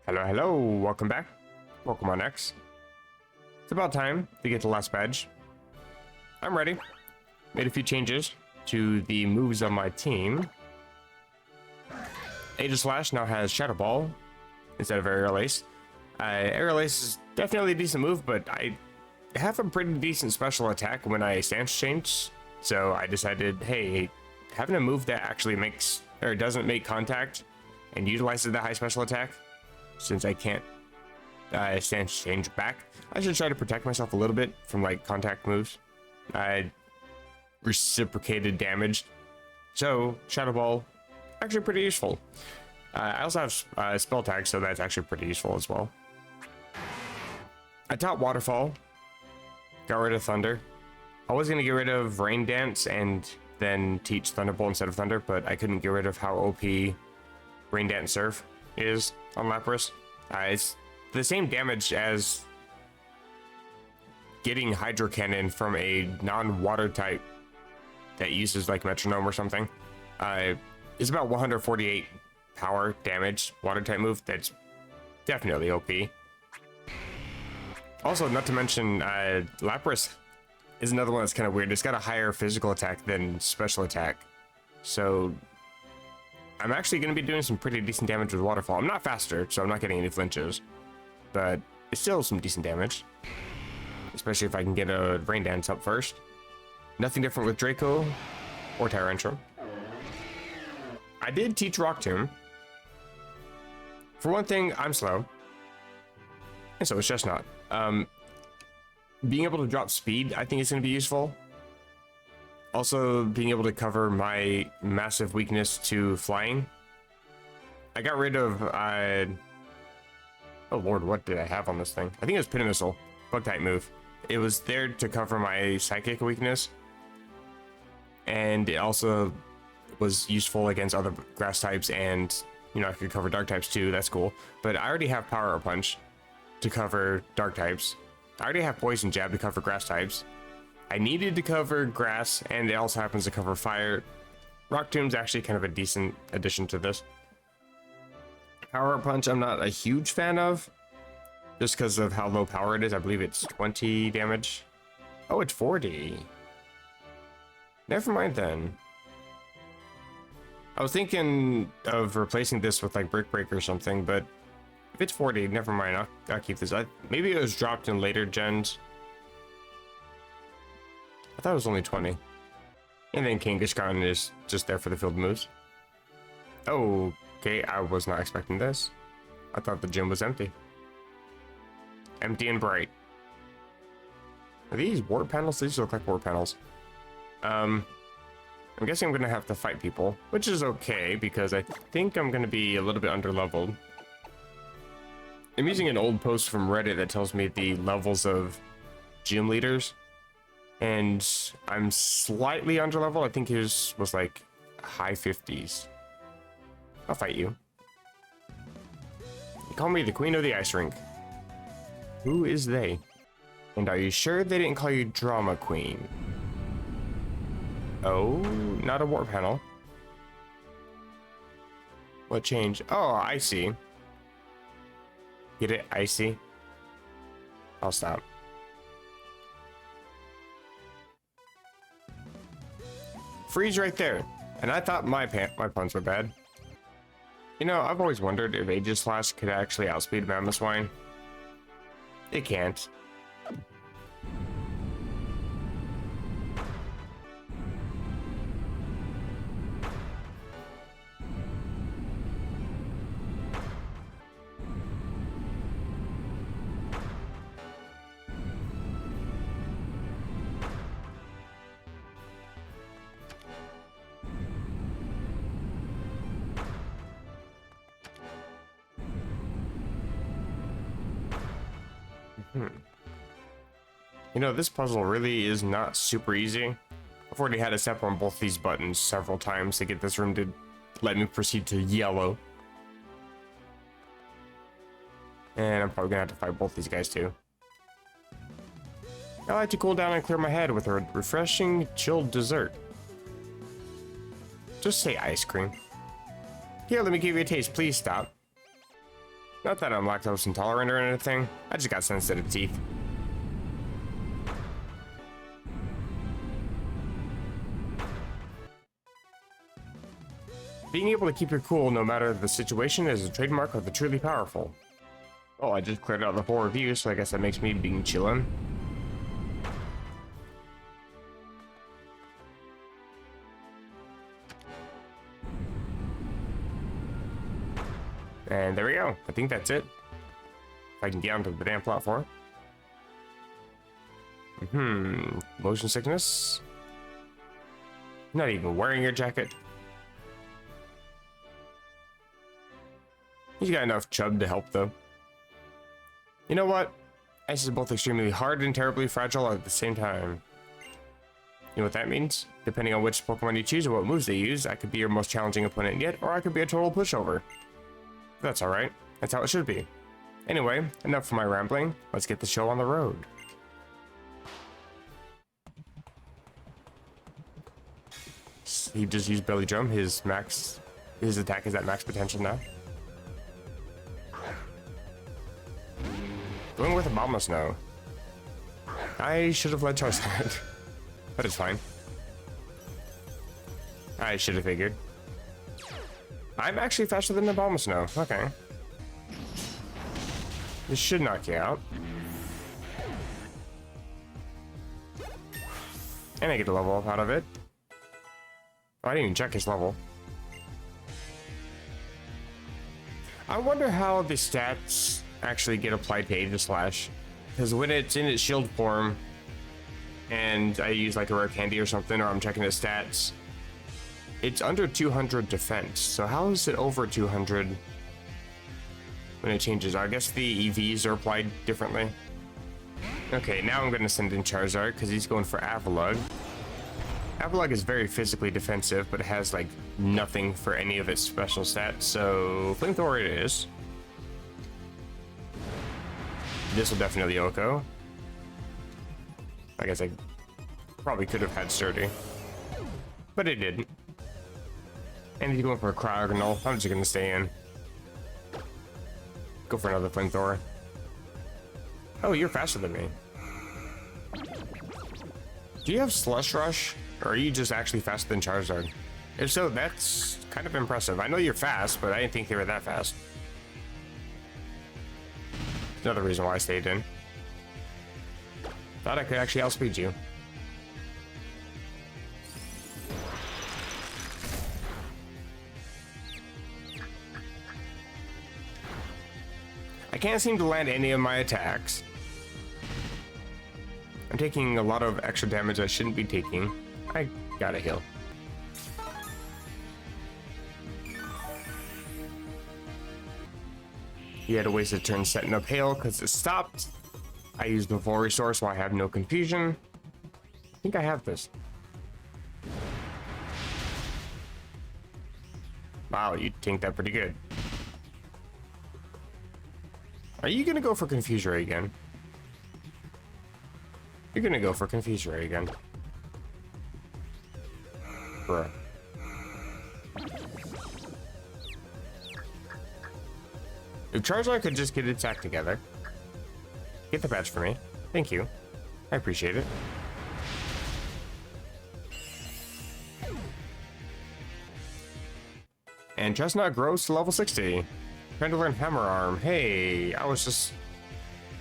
Hello, hello, welcome back. Pokemon X. It's about time to get the last badge. I'm ready. Made a few changes to the moves on my team. Aegislash now has Shadow Ball instead of Aerial Ace. Aerial Ace is definitely a decent move, but I have a pretty decent special attack when I stance change. So I decided, hey, having a move that actually makes or doesn't make contact and utilizes that high special attack, since I can't stance change back, I should try to protect myself a little bit from like contact moves. Reciprocated damage. So Shadow Ball, actually pretty useful. I also have spell tag, so that's actually pretty useful as well. I taught Waterfall, got rid of Thunder. I was gonna get rid of Rain Dance and then teach Thunderbolt instead of Thunder, but I couldn't get rid of how OP Rain Dance Surf is on Lapras. It's the same damage as getting Hydro Cannon from a non-water type that uses like Metronome or something. It's about 148 power damage water type move. That's definitely OP. Also, not to mention, Lapras is another one that's kind of weird. It's got a higher physical attack than special attack. So I'm actually going to be doing some pretty decent damage with Waterfall. I'm not faster, so I'm not getting any flinches, but it's still some decent damage, especially if I can get a Rain Dance up first. Nothing different with Draco or Tyrantrum. I did teach Rock Tomb. For one thing, I'm slow, and so it's just not. Being able to drop speed, I think is going to be useful. Also, being able to cover my massive weakness to flying. I got rid of, oh lord, what did I have on this thing? I think it was Pin Missile, bug type move. It was there to cover my psychic weakness. And it also was useful against other grass types, and, you know, I could cover dark types too, that's cool. But I already have Power Punch to cover dark types. I already have Poison Jab to cover grass types. I needed to cover grass, and it also happens to cover fire. Rock Tomb's actually kind of a decent addition to this. Power Punch I'm not a huge fan of, just because of how low power it is. I believe it's 20 damage. Oh, it's 40. Never mind then. I was thinking of replacing this with like Brick Break or something, but if it's 40, never mind. I'll keep this. Maybe it was dropped in later gens. I thought it was only 20. And then Kangaskhan is just there for the field moves. Oh, okay, I was not expecting this. I thought the gym was empty. Empty and bright. Are these warp panels? These look like warp panels. I'm guessing I'm gonna have to fight people, which is okay because I think I'm gonna be a little bit underleveled. I'm using an old post from Reddit that tells me the levels of gym leaders, and I'm slightly underleveled. I think his was like high 50s. I'll fight you. You call me the queen of the ice rink. Who is they? And are you sure they didn't call you Drama Queen? Oh, not a warp panel. What changed? Oh, I see. Get it? Icy? I'll stop. Freeze right there. And I thought my puns were bad. You know, I've always wondered if Aegislash could actually outspeed Mamoswine. It can't. You know, this puzzle really is not super easy. I've already had to step on both these buttons several times to get this room to let me proceed to yellow. And I'm probably gonna have to fight both these guys too. I like to cool down and clear my head with a refreshing, chilled dessert. Just say ice cream. Here, let me give you a taste. Please stop. Not that I'm lactose intolerant or anything, I just got sensitive teeth. Being able to keep your cool no matter the situation is a trademark of the truly powerful. Oh, I just cleared out the 4 reviews, so I guess that makes me being chillin'. And there we go. I think that's it. If I can get onto the damn platform. Motion sickness. Not even wearing your jacket. He's got enough chub to help, though. You know what? Ice is both extremely hard and terribly fragile at the same time. You know what that means? Depending on which Pokemon you choose and what moves they use, I could be your most challenging opponent yet, or I could be a total pushover. That's alright. That's how it should be. Anyway, enough for my rambling. Let's get the show on the road. He just used Belly Drum. His attack is at max potential now. Going with a Bombus now. I should have led Charizard. But it's fine. I should have figured. I'm actually faster than the Bombus now. Okay. This should knock you out. And I get a level up out of it. Oh, I didn't even check his level. I wonder how the stats actually get applied to Aegislash. Because when it's in its shield form, and I use like a rare candy or something, or I'm checking the stats, it's under 200 defense. So how is it over 200 when it changes? I guess the EVs are applied differently. Okay, now I'm going to send in Charizard because he's going for Avalugg. Avalugg is very physically defensive, but it has like nothing for any of its special stats, so Flamethrower it is. This will definitely OHKO. I guess I probably could have had Sturdy, but it didn't. And he's going for a Cryogonal. I'm just gonna stay in. Go for another Flamethrower. Oh, you're faster than me. Do you have Slush Rush? Or are you just actually faster than Charizard? If so, that's kind of impressive. I know you're fast, but I didn't think they were that fast. Another reason why I stayed in. Thought I could actually outspeed you. I can't seem to land any of my attacks. I'm taking a lot of extra damage I shouldn't be taking. I gotta heal. He had a wasted turn setting up Hail because it stopped. I used the full resource so I have no confusion. I think I have this. Wow, you tanked that pretty good. Are you gonna go for Confuse Ray again? You're gonna go for Confuse Ray again. Bruh. If Charizard could just get its act together. Get the badge for me. Thank you. I appreciate it. And Chestnut grows to level 60. Trying to learn Hammer Arm. Hey, I was just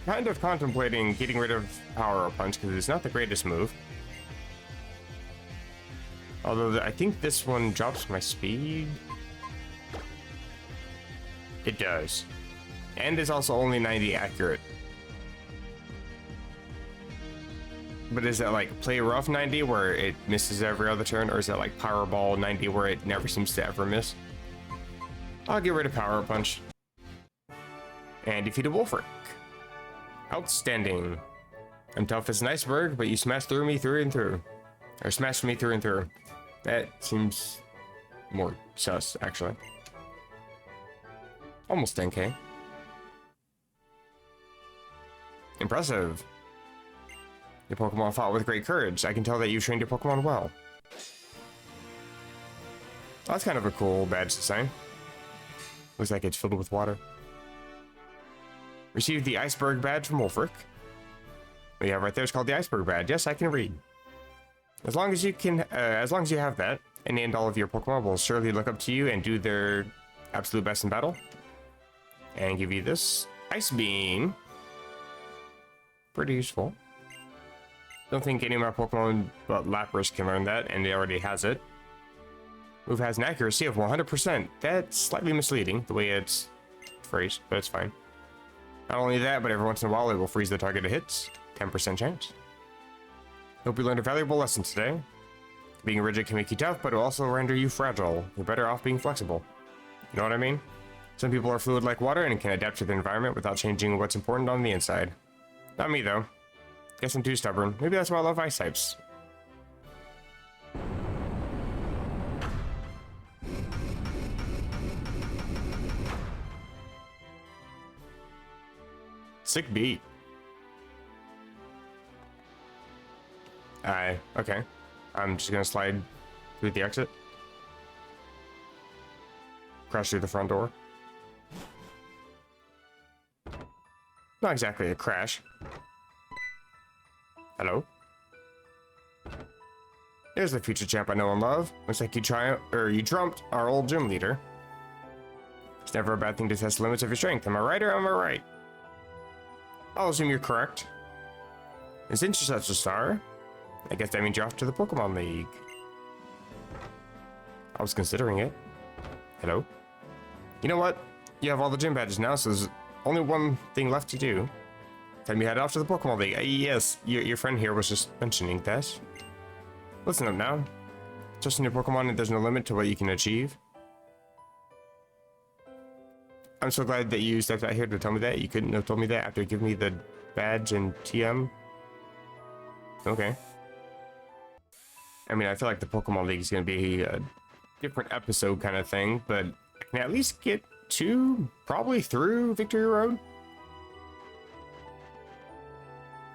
kind of contemplating getting rid of Power Punch because it's not the greatest move. Although I think this one drops my speed. It does. And it's also only 90 accurate. But is that like Play Rough 90 where it misses every other turn? Or is that like Powerball 90 where it never seems to ever miss? I'll get rid of Power Punch. And defeat a Wolfric. Outstanding. I'm tough as an iceberg, but you smashed through me through and through. Or smashed me through and through. That seems more sus, actually. Almost 10k. Impressive. Your Pokemon fought with great courage. I can tell that you trained your Pokemon well. That's kind of a cool badge to sign. Looks like it's filled with water. Receive the iceberg badge from Wolfric. What you have right there is called the iceberg badge. Yes, I can read. As long as you have that, any and all of your Pokemon will surely look up to you and do their absolute best in battle. And give you this Ice Beam. Pretty useful. Don't think any of my Pokemon but Lapras can learn that, and it already has it. Move has an accuracy of 100%. That's slightly misleading, the way it's phrased, but it's fine. Not only that, but every once in a while it will freeze the target it hits. 10% chance. Hope you learned a valuable lesson today. Being rigid can make you tough, but it will also render you fragile. You're better off being flexible. You know what I mean? Some people are fluid like water and can adapt to the environment without changing what's important on the inside. Not me, though. Guess I'm too stubborn. Maybe that's why I love ice types. Sick beat. Okay. I'm just gonna slide through the exit. Crash through the front door. Not exactly a crash. Hello? There's the future champ I know and love. Looks like you trumped our old gym leader. It's never a bad thing to test the limits of your strength. Am I right or am I right? I'll assume you're correct. And since you're such a star, I guess that means you're off to the Pokemon League. I was considering it. Hello? You know what? You have all the gym badges now, so there's only one thing left to do. Time you head off to the Pokemon League. Yes, your friend here was just mentioning that. Listen up now. Just in your Pokemon, and there's no limit to what you can achieve. I'm so glad that you stepped out here to tell me that. You couldn't have told me that after giving me the badge and TM. Okay. I mean, I feel like the Pokemon League is going to be a different episode kind of thing, but I can at least get to, probably through Victory Road.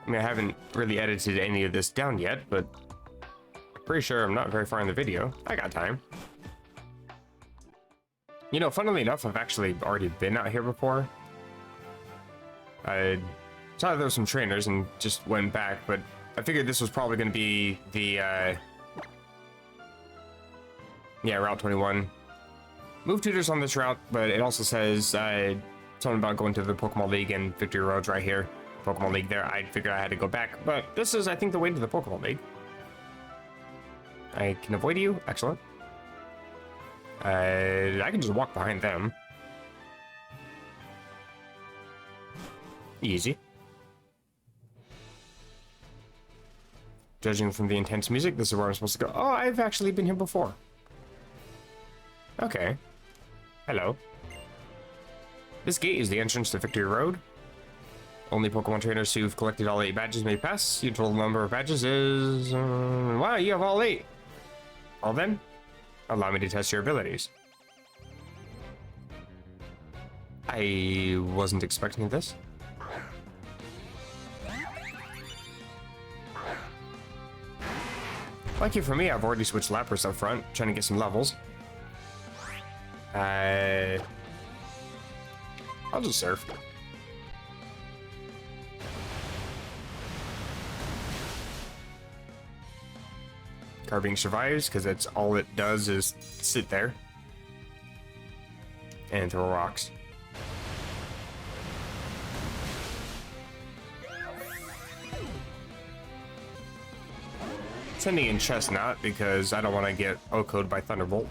I mean, I haven't really edited any of this down yet, but I'm pretty sure I'm not very far in the video. I got time. You know, funnily enough, I've actually already been out here before. I saw there were some trainers and just went back, but I figured this was probably going to be the, yeah, Route 21. Move tutors on this route, but it also says something about going to the Pokemon League and Victory Road's right here. Pokemon League there. I figured I had to go back, but this is, I think, the way to the Pokemon League. I can avoid you. Excellent. I can just walk behind them. Easy. Judging from the intense music, this is where I'm supposed to go. Oh, I've actually been here before. Okay. Hello. This gate is the entrance to Victory Road. Only Pokemon trainers who've collected all 8 badges may pass. Your total number of badges is... wow, you have all 8. Well then, allow me to test your abilities. I wasn't expecting this. Lucky for me, I've already switched Lapras up front, trying to get some levels. I'll just surf. Carving survives because that's all it does is sit there and throw rocks. Sending in Chestnut because I don't want to get O-code by Thunderbolt.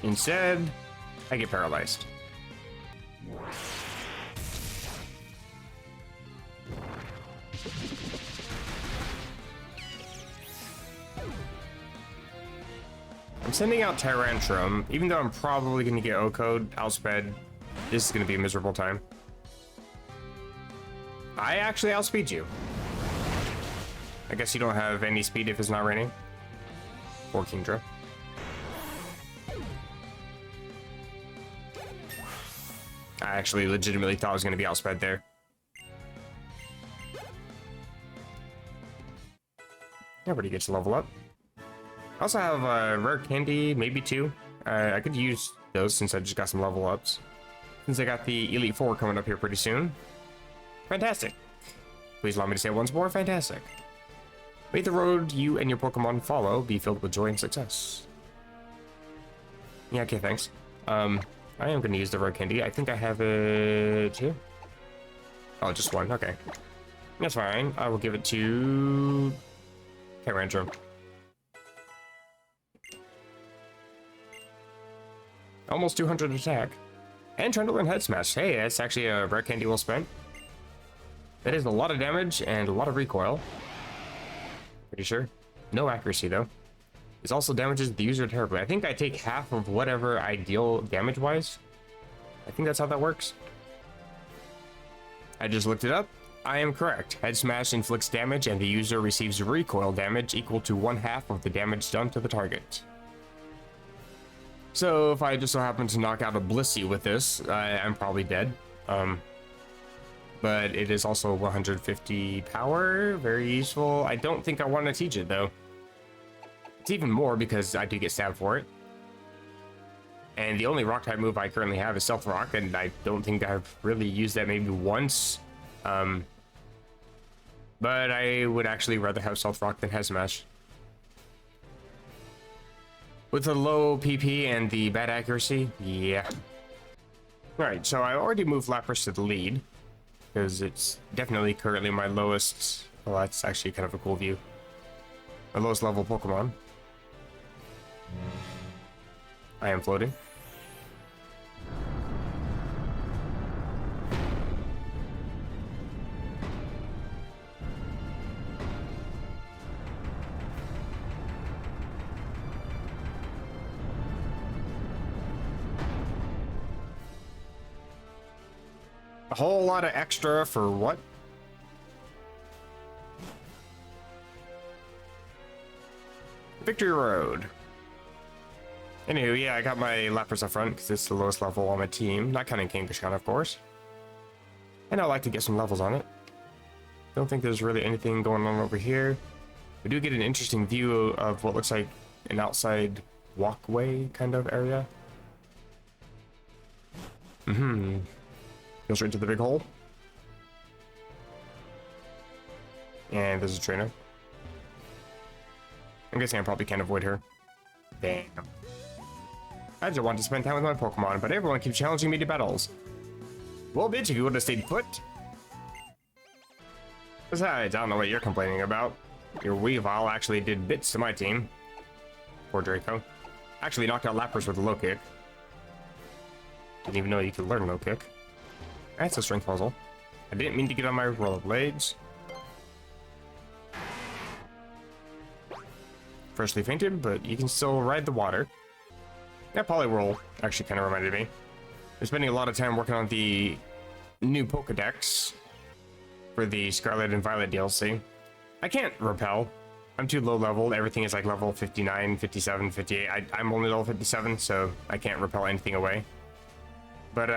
Instead, I get paralyzed. I'm sending out Tyrantrum, even though I'm probably going to get O-code, outsped. This is going to be a miserable time. I actually outspeed you. I guess you don't have any speed if it's not raining. Or Kingdra. I actually legitimately thought I was going to be outsped there. Nobody gets to level up. I also have rare candy, maybe 2. I could use those since I just got some level ups. Since I got the Elite 4 coming up here pretty soon. Fantastic. Please allow me to say it once more, fantastic. May the road you and your Pokemon follow be filled with joy and success. Yeah, okay, thanks. I am going to use the rare candy. I think I have it here. Oh, just one, okay. That's fine. I will give it to Rancher. Almost 200 attack. And trying to learn Head Smash. Hey, that's actually a rare candy well spent. That is a lot of damage and a lot of recoil. Pretty sure. No accuracy, though. This also damages the user terribly. I think I take half of whatever I deal damage-wise. I think that's how that works. I just looked it up. I am correct. Head Smash inflicts damage and the user receives recoil damage equal to 1/2 of the damage done to the target. So if I just so happen to knock out a Blissey with this, I'm probably dead. But it is also 150 power, very useful. I don't think I want to teach it though. It's even more because I do get stabbed for it. And the only rock type move I currently have is Stealth Rock, and I don't think I've really used that maybe once. But I would actually rather have Stealth Rock than Head Smash. With the low PP and the bad accuracy, yeah. Alright, so I already moved Lapras to the lead, because it's definitely currently my lowest, well, that's actually kind of a cool view. My lowest level Pokemon. I am floating. A whole lot of extra for what? Victory Road. Anywho, yeah, I got my Lapras up front because it's the lowest level on my team. Not counting Kangaskhan, of course. And I like to get some levels on it. Don't think there's really anything going on over here. We do get an interesting view of what looks like an outside walkway kind of area. Go straight to the big hole. And there's a trainer. I'm guessing I probably can't avoid her. Damn. I just want to spend time with my Pokemon, but everyone keeps challenging me to battles. Well, bitch, if you would have stayed put. Besides, I don't know what you're complaining about. Your Weavile actually did bits to my team. Poor Draco. Actually knocked out Lapras with a low kick. Didn't even know you could learn low kick. That's a strength puzzle. I didn't mean to get on my rollerblades. Freshly fainted, but you can still ride the water. That Poliwhirl actually kind of reminded me. I'm spending a lot of time working on the new Pokedex for the Scarlet and Violet DLC. I can't repel. I'm too low leveled. Everything is like level 59, 57, 58. I'm only level 57, so I can't repel anything away. But,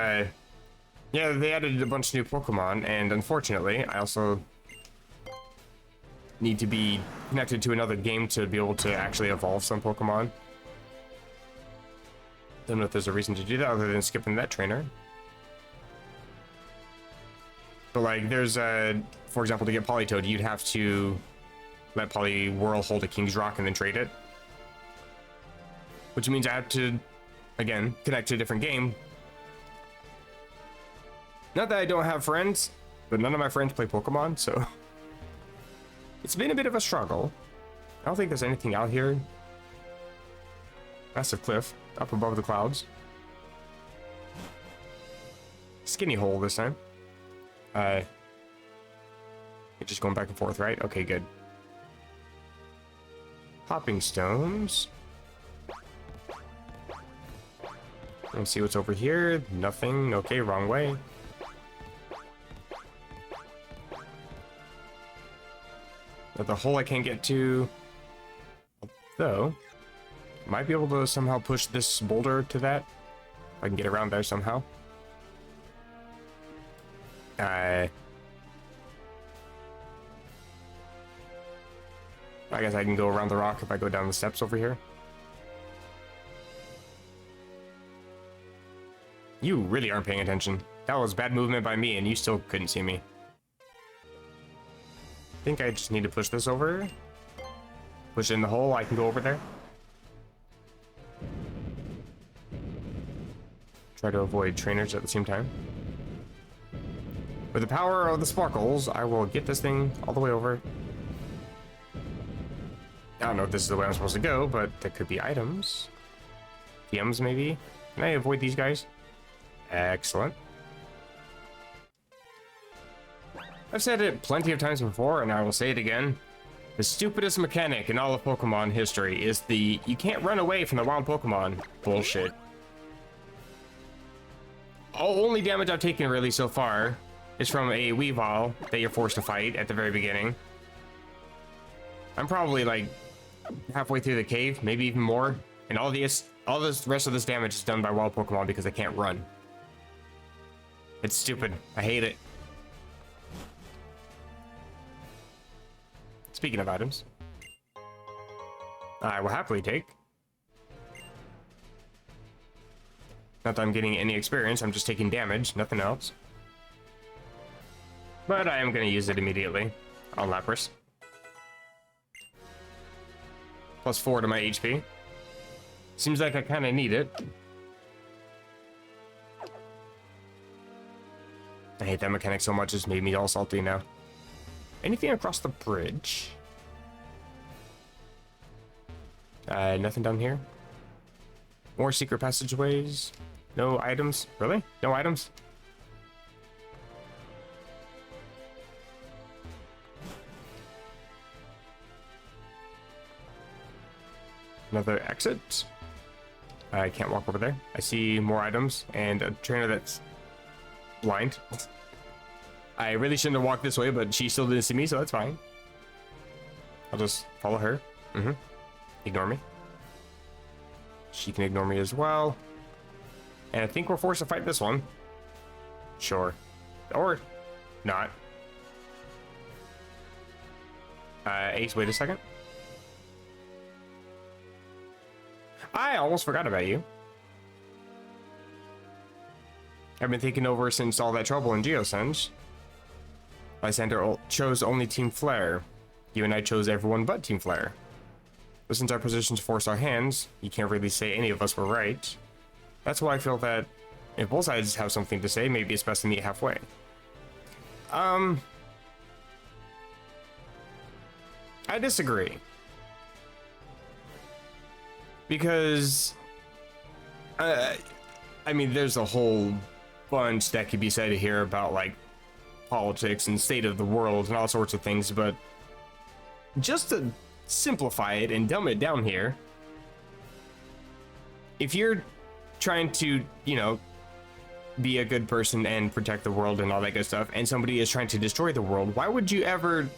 yeah, they added a bunch of new Pokemon, and unfortunately, I also need to be connected to another game to be able to actually evolve some Pokemon. Don't know if there's a reason to do that other than skipping that trainer. But like, there's for example, to get Politoed, you'd have to let Poliwhirl hold a King's Rock and then trade it. Which means I have to, again, connect to a different game. Not that I don't have friends, but none of my friends play Pokemon, so it's been a bit of a struggle. I don't think there's anything out here. Massive cliff up above the clouds. Skinny hole this time. You're just going back and forth, right? Okay, good. Hopping stones. Let's see what's over here. Nothing. Okay, wrong way. The hole I can't get to. Though, might be able to somehow push this boulder to that. If I can get around there somehow. I guess I can go around the rock if I go down the steps over here. You really aren't paying attention. That was bad movement by me, and you still couldn't see me. I think I just need to push this over. Push it in the hole, I can go over there. Try to avoid trainers at the same time. With the power of the sparkles, I will get this thing all the way over. I don't know if this is the way I'm supposed to go, but there could be items. TMs maybe? Can I avoid these guys? Excellent. I've said it plenty of times before, and I will say it again. The stupidest mechanic in all of Pokemon history is the you can't run away from the wild Pokemon bullshit. Only damage I've taken really so far is from a Weavile that you're forced to fight at the very beginning. I'm probably like halfway through the cave, maybe even more, and all this rest of this damage is done by wild Pokemon because they can't run. It's stupid. I hate it. Speaking of items, I will happily take. Not that I'm getting any experience, I'm just taking damage, nothing else. But I am going to use it immediately on Lapras. +4 to my HP. Seems like I kind of need it. I hate that mechanic so much, it's made me all salty now. Anything across the bridge? Nothing down here. More secret passageways. No items? Really? No items? Another exit. I can't walk over there. I see more items and a trainer that's blind. I really shouldn't have walked this way, but she still didn't see me, so that's fine. I'll just follow her. Ignore me. She can ignore me as well. And I think we're forced to fight this one. Sure. Or not. Ace, wait a second. I almost forgot about you. I've been taking over since all that trouble in Geosenge. Lysander chose only Team Flare. You and I chose everyone but Team Flare. But since our positions forced our hands, you can't really say any of us were right. That's why I feel that if both sides have something to say, maybe it's best to meet halfway. I disagree. Because, I mean, there's a whole bunch that could be said here about, like, politics and state of the world and all sorts of things, but just to simplify it and dumb it down here, if you're trying to, you know, be a good person and protect the world and all that good stuff, and somebody is trying to destroy the world, why would you ever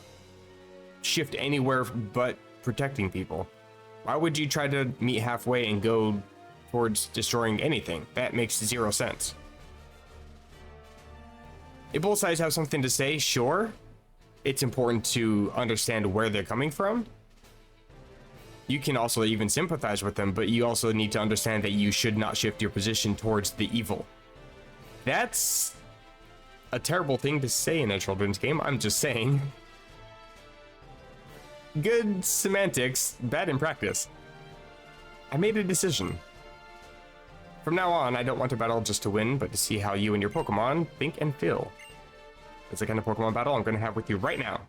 shift anywhere but protecting people? Why would you try to meet halfway and go towards destroying anything? That makes zero sense. If both sides have something to say, sure, it's important to understand where they're coming from. You can also even sympathize with them, but you also need to understand that you should not shift your position towards the evil. That's a terrible thing to say in a children's game, I'm just saying. Good semantics, bad in practice. I made a decision. From now on, I don't want to battle just to win, but to see how you and your Pokemon think and feel. That's the kind of Pokemon battle I'm going to have with you right now.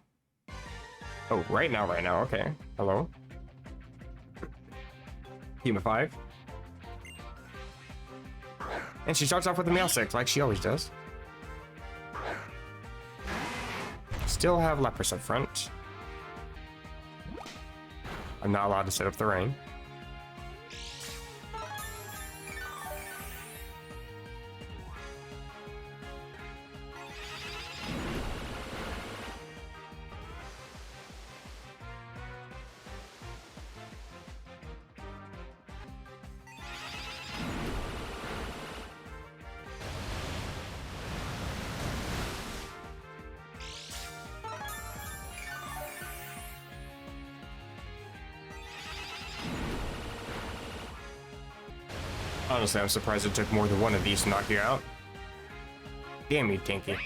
Oh, right now, okay. Hello. Team of 5. And she starts off with a Meowstic, like she always does. Still have Lapras up front. I'm not allowed to set up the rain. Honestly, I'm surprised it took more than one of these to knock you out. Damn you, Tinky.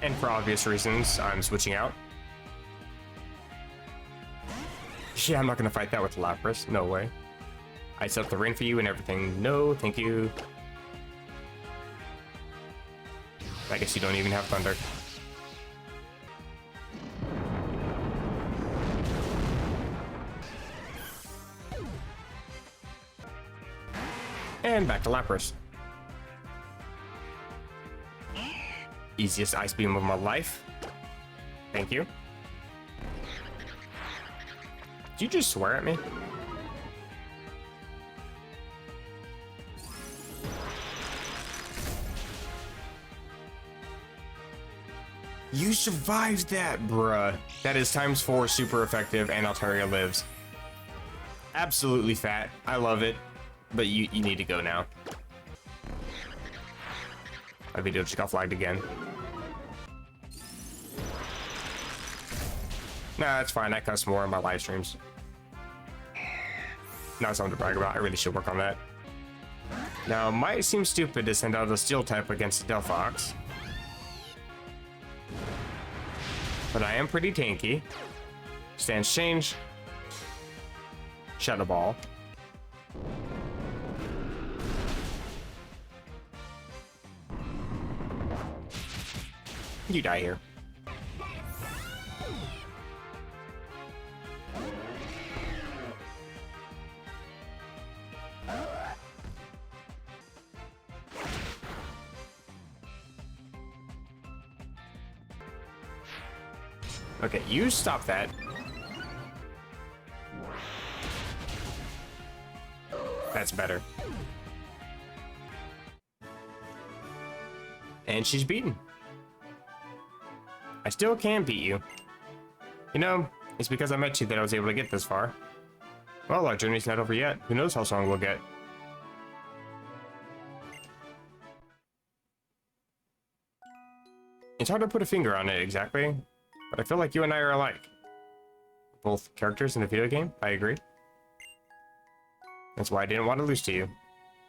And for obvious reasons, I'm switching out. Yeah, I'm not gonna fight that with Lapras. No way. I set up the rain for you and everything. No, thank you. I guess you don't even have thunder. And back to Lapras. Easiest ice beam of my life. Thank you. Did you just swear at me? You survived that, bruh. That is ×4 super effective, and Altaria lives. Absolutely fat. I love it. But you need to go now. My video just got flagged again. Nah, that's fine. I cuss more in my live streams. Not something to brag about. I really should work on that. Now, it might seem stupid to send out a steel type against Delphox, but I am pretty tanky. Stance change. Shadow Ball. You die here. Okay, you stop that. That's better. And she's beaten. I still can beat you. You know, it's because I met you that I was able to get this far. Well, our journey's not over yet. Who knows how strong we'll get. It's hard to put a finger on it exactly, but I feel like you and I are alike. Both characters in a video game, I agree. That's why I didn't want to lose to you.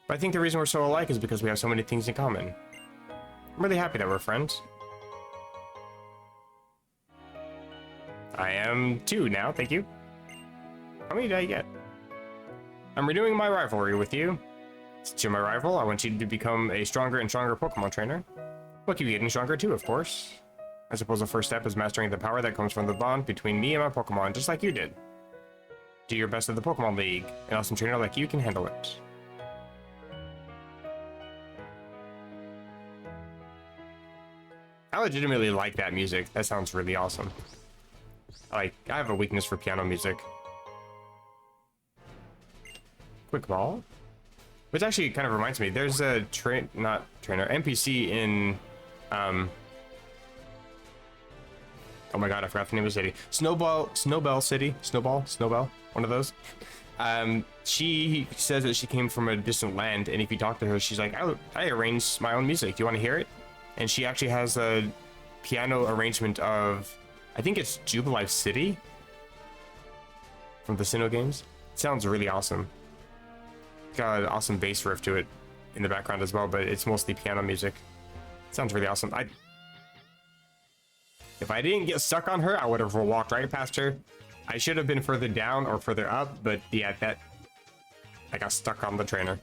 But I think the reason we're so alike is because we have so many things in common. I'm really happy that we're friends. I am too now, thank you. How many did I get? I'm renewing my rivalry with you. Since you're my rival, I want you to become a stronger and stronger Pokemon trainer. We'll keep getting stronger too, of course. I suppose the first step is mastering the power that comes from the bond between me and my Pokemon, just like you did. Do your best at the Pokemon League. An awesome trainer like you can handle it. I legitimately like that music. That sounds really awesome. I have a weakness for piano music. Quick Ball? Which actually kind of reminds me, there's a NPC in, oh my god, I forgot the name of the city. Snowbell City? Snowbell? One of those. She says that she came from a distant land, and if you talk to her, she's like, I arranged my own music. Do you want to hear it? And she actually has a piano arrangement of, I think it's Jubilife City from the Sinnoh games. It sounds really awesome. It's got an awesome bass riff to it in the background as well, but it's mostly piano music. It sounds really awesome. If I didn't get stuck on her, I would have walked right past her. I should have been further down or further up, but yeah, I got stuck on the trainer.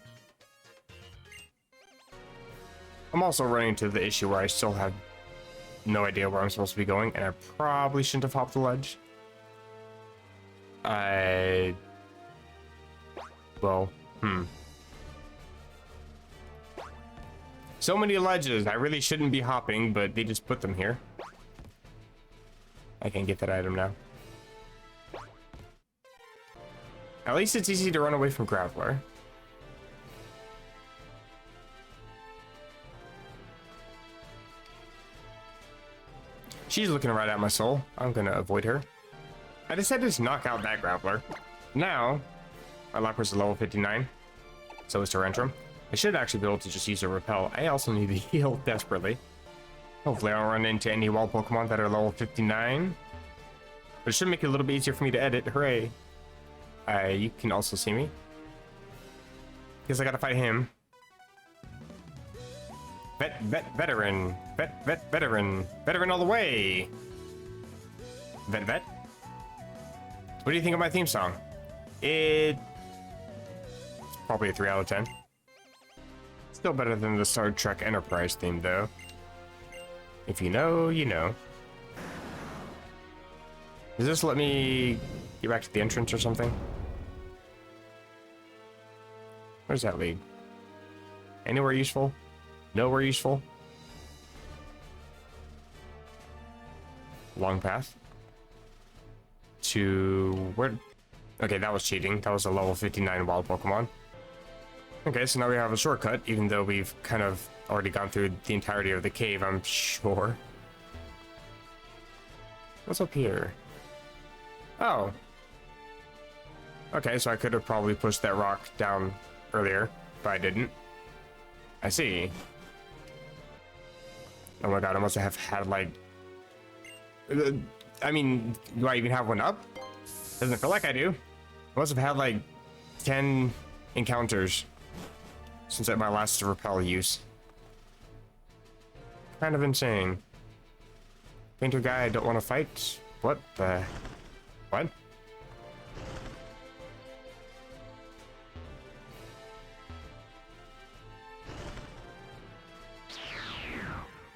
I'm also running into the issue where I still have no idea where I'm supposed to be going, and I probably shouldn't have hopped the ledge. So many ledges. I really shouldn't be hopping, but they just put them here. I can get that item now. At least it's easy to run away from Graveler. She's looking right at my soul. I'm gonna avoid her. I decided to knock out that Graveler. Now, my Lapras is level 59. So is Tyrantrum. I should actually be able to just use a Repel. I also need to heal desperately. Hopefully I don't run into any wild Pokemon that are level 59. But it should make it a little bit easier for me to edit. Hooray. You can also see me. Guess I gotta fight him. Veteran. Veteran all the way. Vet. What do you think of my theme song? It's probably a 3 out of 10. Still better than the Star Trek Enterprise theme, though. If you know, you know. Does this let me get back to the entrance or something? Where does that lead? Anywhere useful? Nowhere useful? Long path? To where? Okay, that was cheating. That was a level 59 wild Pokemon. Okay, so now we have a shortcut, even though we've kind of already gone through the entirety of the cave, I'm sure. What's up here? Oh. Okay, so I could have probably pushed that rock down earlier, but I didn't. I see. Oh my god, I must have had like... I mean, do I even have one up? Doesn't feel like I do. I must have had like 10 encounters since my last repel use. Kind of insane. Painter guy I don't want to fight? What the... What?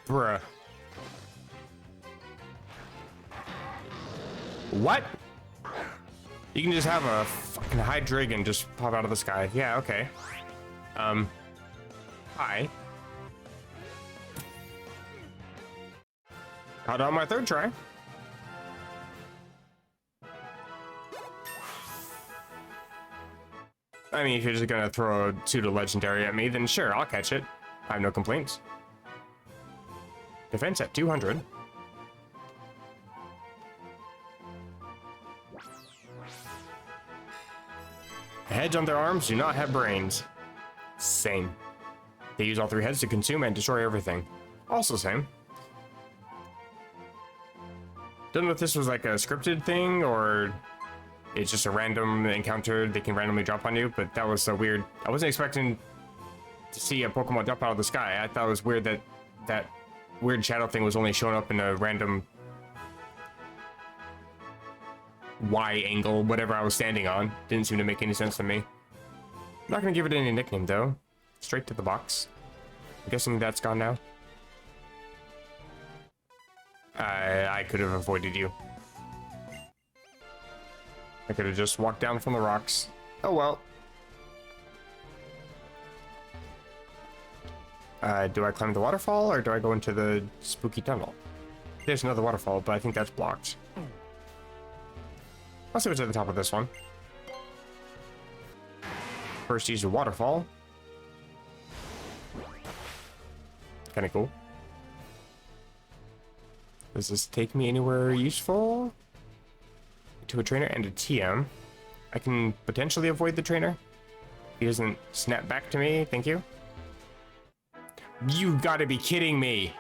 Bruh. What? You can just have a fucking Hydreigon just pop out of the sky. Yeah, okay. Hi. Caught on my third try. I mean, if you're just gonna throw a pseudo-legendary at me, then sure, I'll catch it. I have no complaints. Defense at 200. Heads on their arms do not have brains. Same. They use all 3 heads to consume and destroy everything. Also same. Don't know if this was like a scripted thing or it's just a random encounter they can randomly drop on you, but that was so weird. I wasn't expecting to see a Pokemon drop out of the sky. I thought it was weird that that weird shadow thing was only showing up in a random Y angle, whatever I was standing on. Didn't seem to make any sense to me. I'm not gonna give it any nickname though. Straight to the box. I'm guessing that's gone now. I could have avoided you. I could have just walked down from the rocks. Oh well. Do I climb the waterfall or do I go into the spooky tunnel? There's another waterfall, but I think that's blocked. I'll see what's at the top of this one. First, use a waterfall. Kind of cool. Does this take me anywhere useful? To a trainer and a TM. I can potentially avoid the trainer. He doesn't snap back to me, thank you. You gotta be kidding me.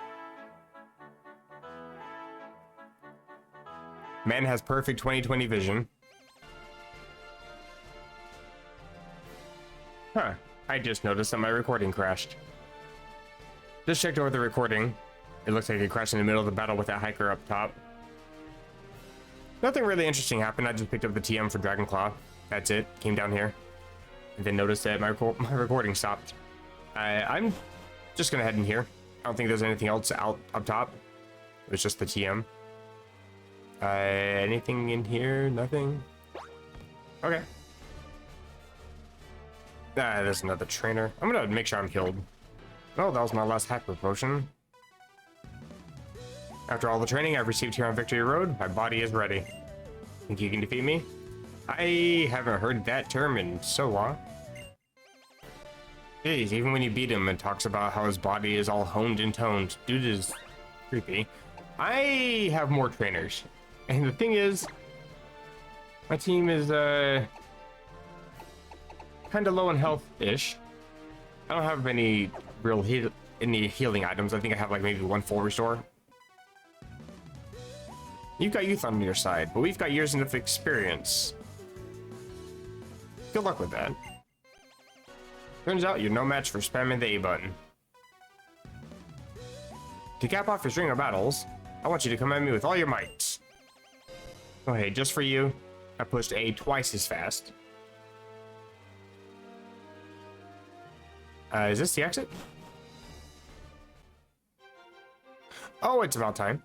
Man has perfect 20/20 vision. Huh, I just noticed that my recording crashed. Just checked over the recording. It looks like it crashed in the middle of the battle with that hiker up top. Nothing really interesting happened. I just picked up the TM for Dragon Claw. That's it. Came down here. And then noticed that my recording stopped. I'm just gonna head in here. I don't think there's anything else out up top. It was just the TM. Anything in here? Nothing? Okay. There's another trainer. I'm gonna make sure I'm healed. Oh, that was my last hyper potion. After all the training I've received here on Victory Road, my body is ready. Think you can defeat me? I haven't heard that term in so long. Jeez, even when you beat him, it talks about how his body is all honed and toned. Dude is creepy. I have more trainers. And the thing is, my team is kind of low in health-ish. I don't have any real healing items. I think I have like maybe 1 full restore. You've got youth on your side, but we've got years of experience. Good luck with that. Turns out you're no match for spamming the A button. To cap off your string of battles, I want you to come at me with all your might. Oh hey, just for you, I pushed A twice as fast. Is this the exit? Oh, it's about time.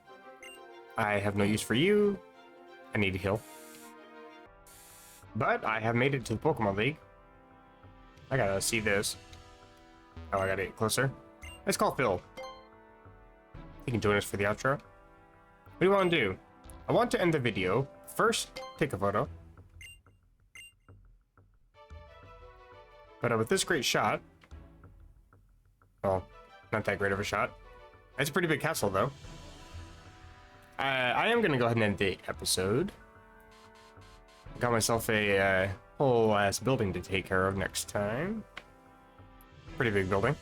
I have no use for you. I need to heal. But I have made it to the Pokemon League. I gotta see this. Oh, I gotta get closer. Let's call Phil. He can join us for the outro. What do you want to do? I want to end the video. First, take a photo. But with this great shot... Well, not that great of a shot. It's a pretty big castle, though. I am going to go ahead and end the episode. Got myself a whole ass building to take care of next time. Pretty big building.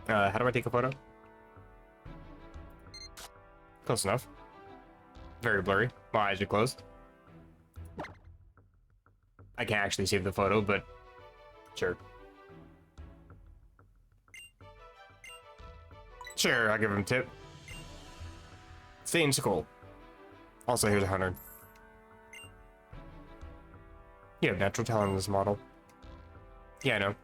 How do I take a photo? Close enough. Very blurry. My eyes are closed. I can't actually save the photo, but sure. Sure, I'll give him a tip. Stay in school. Also, here's 100. You have natural talent in this model. Yeah, I know.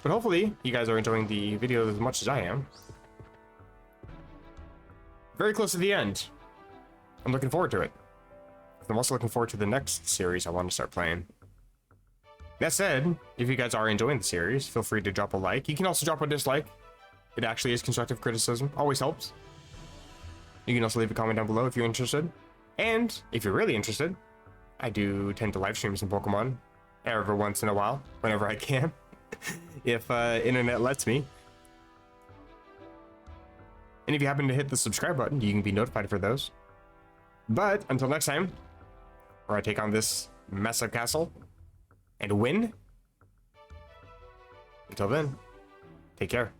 But hopefully, you guys are enjoying the video as much as I am. Very close to the end. I'm looking forward to it. I'm also looking forward to the next series I want to start playing. That said, if you guys are enjoying the series, feel free to drop a like. You can also drop a dislike. It actually is constructive criticism. Always helps. You can also leave a comment down below if you're interested. And if you're really interested, I do tend to live stream some Pokemon every once in a while, whenever I can. If internet lets me. And if you happen to hit the subscribe button, you can be notified for those. But until next time, where I take on this massive castle and win. Until then, take care.